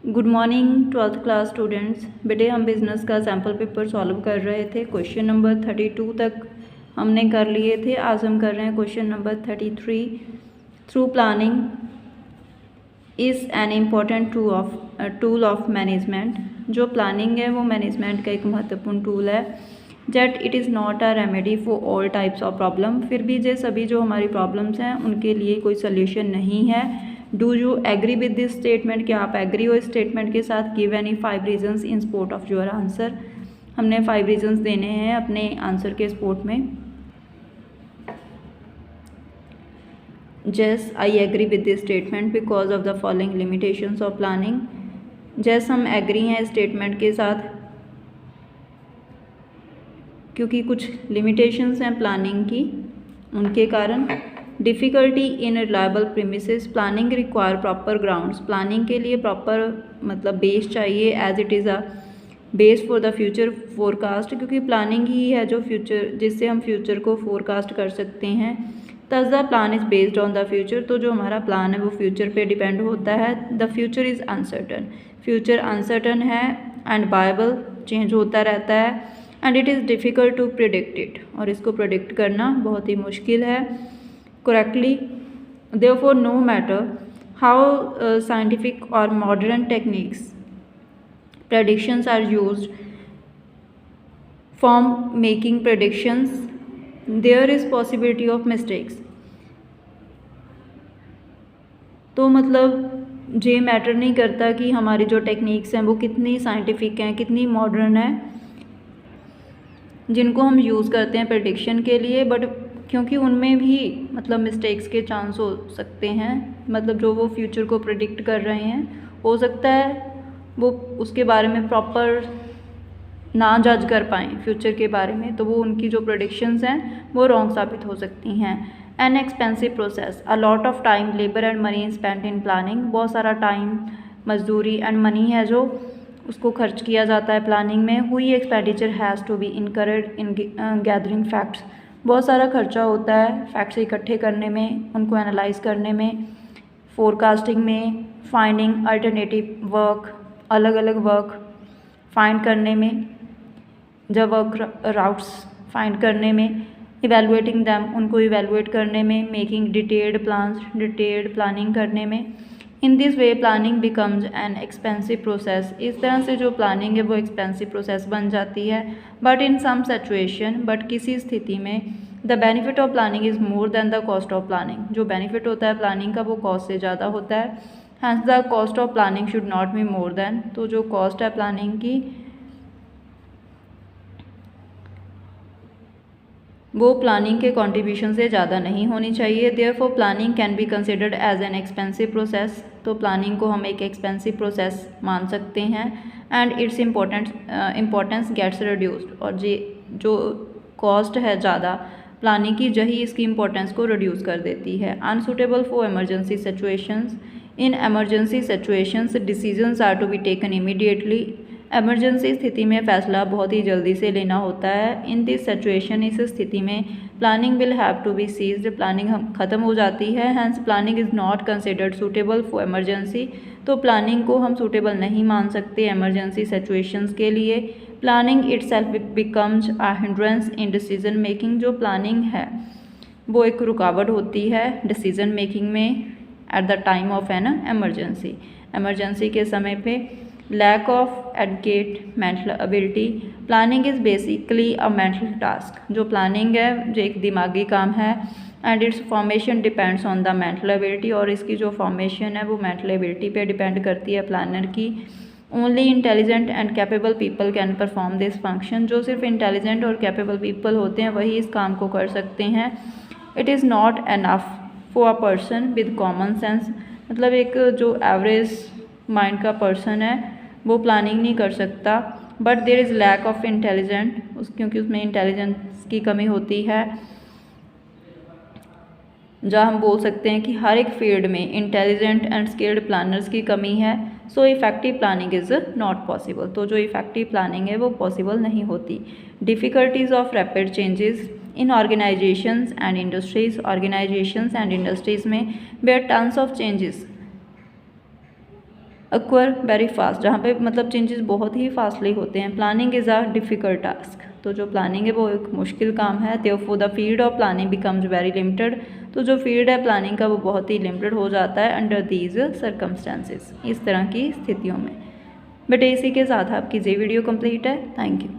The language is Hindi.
Good morning 12th class students. बेटे हम बिज़नेस का सैम्पल पेपर सॉल्व कर रहे थे। क्वेश्चन नंबर 32 तक हमने कर लिए थे। आज हम कर रहे हैं question number 33। Through planning is an important tool of management. जो प्लानिंग है वो मैनेजमेंट का एक महत्वपूर्ण टूल है। Jet it is not a remedy for all types of problem. फिर भी जो सभी जो हमारी प्रॉब्लम्स हैं उनके लिए कोई सोल्यूशन नहीं है। Do you agree with this statement? क्या आप एग्री हो इस स्टेटमेंट के साथ? Give any 5 reasons in support of your answer. हमने 5 रीजन्स देने हैं अपने आंसर के सपोर्ट में। Yes I agree with this statement because of the following limitations of planning. Yes हम एग्री हैं स्टेटमेंट के साथ क्योंकि कुछ लिमिटेशंस हैं प्लानिंग की, उनके कारण। Difficulty in reliable premises. Planning require proper grounds. Planning के लिए प्रॉपर मतलब बेस चाहिए as it is a base for the future forecast, क्योंकि प्लानिंग ही है जो फ्यूचर जिससे हम फ्यूचर को फोरकास्ट कर सकते हैं। तस the plan is based on the future. तो जो हमारा प्लान है वो फ्यूचर पे डिपेंड होता है। The future is uncertain. Future uncertain है एंड वायबल, चेंज होता रहता है। And it is difficult to predict it. और इसको प्रिडिक्ट करना बहुत ही मुश्किल है correctly. Therefore, no matter how scientific or modern techniques predictions are used from making predictions, there is possibility of mistakes. तो मतलब ये मैटर नहीं करता कि हमारी जो टेक्निक्स हैं वो कितनी साइंटिफिक हैं, कितनी मॉडर्न है जिनको हम यूज़ करते हैं प्रेडिक्शन के लिए, बट क्योंकि उनमें भी मतलब मिस्टेक्स के चांस हो सकते हैं। मतलब जो वो फ्यूचर को प्रेडिक्ट कर रहे हैं हो सकता है वो उसके बारे में प्रॉपर ना जज कर पाएँ फ्यूचर के बारे में, तो वो उनकी जो प्रेडिक्शंस हैं वो रॉन्ग साबित हो सकती हैं। N expensive process. A lot of time, labour and money spent in planning. बहुत सारा टाइम, मजदूरी एंड मनी है जो उसको खर्च किया जाता है प्लानिंग में। Huge expenditure has to be incurred in gathering facts. बहुत सारा खर्चा होता है फैक्ट्स इकट्ठे करने में, उनको एनालाइज करने में, फोरकास्टिंग में, फाइंडिंग अल्टरनेटिव वर्क, अलग अलग वर्क फाइंड करने में, जब वर्क राउट्स फाइंड करने में, इवेलुएटिंग दैम, उनको इवेलुएट करने में, making detailed plans, detailed planning करने में। In this way planning becomes N expensive process. इस तरह से जो प्लानिंग है वो एक्सपेंसिव प्रोसेस बन जाती है। But in some situation, but किसी स्थिति में, the benefit of planning is more than the cost of planning. जो बेनिफिट होता है प्लानिंग का वो कॉस्ट से ज़्यादा होता है। Hence the cost of planning should not be more than. तो जो कॉस्ट है प्लानिंग की वो प्लानिंग के कंट्रीब्यूशन से ज़्यादा नहीं होनी चाहिए। Therefore planning can be considered as an expensive process. तो प्लानिंग को हम एक एक्सपेंसिव प्रोसेस मान सकते हैं। And its importance gets reduced. और जो कॉस्ट है ज़्यादा प्लानिंग की, यही इसकी इम्पोर्टेंस को रिड्यूस कर देती है। Unsuitable for emergency situations. In emergency situations decisions are to be taken immediately. Emergency स्थिति में फ़ैसला बहुत ही जल्दी से लेना होता है। इन दिस सिचुएशन, इस स्थिति में, planning will have to be ceased. Planning ख़त्म हो जाती है। Hence planning is not considered suitable for emergency. तो प्लानिंग को हम सूटेबल नहीं मान सकते एमरजेंसी सिचुएशंस के लिए। Planning itself becomes a hindrance in decision making. जो प्लानिंग है वो एक रुकावट होती है डिसीजन मेकिंग में at the time of an emergency. Emergency के समय पे lack of adequate mental ability. Planning is basically a mental task. जो प्लानिंग है जो एक दिमागी काम है। And its formation depends on the mental ability. और इसकी जो फॉर्मेशन है वो मेंटल एबिलिटी पे डिपेंड करती है प्लानर की। Only intelligent and capable people can perform this function. जो सिर्फ इंटेलिजेंट और कैपेबल पीपल होते हैं वही इस काम को कर सकते हैं। It is not enough for a person with common sense. मतलब एक जो एवरेज माइंड का पर्सन है वो प्लानिंग नहीं कर सकता। But there is lack of intelligent, क्योंकि उसमें इंटेलिजेंस की कमी होती है। जहाँ हम बोल सकते हैं कि हर एक फील्ड में इंटेलिजेंट एंड स्किल्ड प्लानर्स की कमी है। So effective planning is not possible. तो जो इफ़ेक्टिव प्लानिंग है वो पॉसिबल नहीं होती। Difficulties of rapid changes in organisations and industries. Organisations and industries में where tons of changes occur very fast, जहाँ पे मतलब चेंजेस बहुत ही फास्टली होते हैं। Planning is a difficult task, तो जो प्लानिंग है वो एक मुश्किल काम है। Therefore the field of planning becomes very limited, तो जो फील्ड है प्लानिंग का वो बहुत ही लिमिटेड हो जाता है अंडर दीज सर्कमस्टेंसेस, इस तरह की स्थितियों में। बट इसी के साथ आपकी ये वीडियो कंप्लीट है। Thank you.